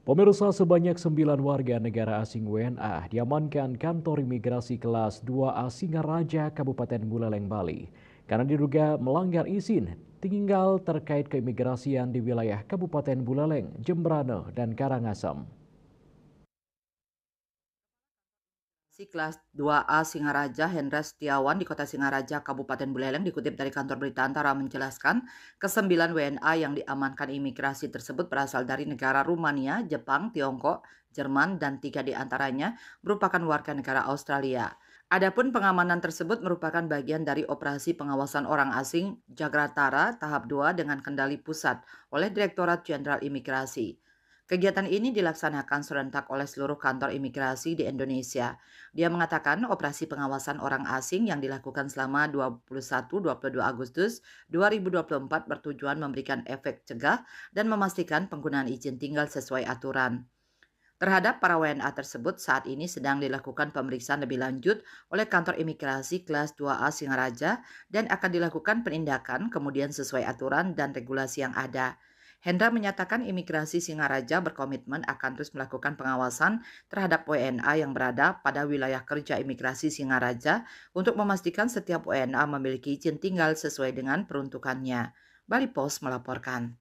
Pemirsa, sebanyak 9 warga negara asing WNA diamankan kantor imigrasi kelas 2A Singaraja, Kabupaten Buleleng, Bali. Karena diduga melanggar izin tinggal terkait keimigrasian di wilayah Kabupaten Buleleng, Jembrane, dan Karangasem. Kelas 2A Singaraja Hendra Setiawan di Kota Singaraja, Kabupaten Buleleng dikutip dari kantor berita Antara menjelaskan, kesembilan WNA yang diamankan imigrasi tersebut berasal dari negara Rumania, Jepang, Tiongkok, Jerman, dan 3 diantaranya merupakan warga negara Australia. Adapun pengamanan tersebut merupakan bagian dari operasi pengawasan orang asing Jagratara tahap 2 dengan kendali pusat oleh Direktorat Jenderal Imigrasi. Kegiatan ini dilaksanakan serentak oleh seluruh kantor imigrasi di Indonesia. Dia mengatakan operasi pengawasan orang asing yang dilakukan selama 21-22 Agustus 2024 bertujuan memberikan efek cegah dan memastikan penggunaan izin tinggal sesuai aturan. Terhadap para WNA tersebut saat ini sedang dilakukan pemeriksaan lebih lanjut oleh kantor imigrasi kelas 2A Singaraja dan akan dilakukan penindakan kemudian sesuai aturan dan regulasi yang ada. Hendra menyatakan imigrasi Singaraja berkomitmen akan terus melakukan pengawasan terhadap WNA yang berada pada wilayah kerja imigrasi Singaraja untuk memastikan setiap WNA memiliki izin tinggal sesuai dengan peruntukannya. Bali Post melaporkan.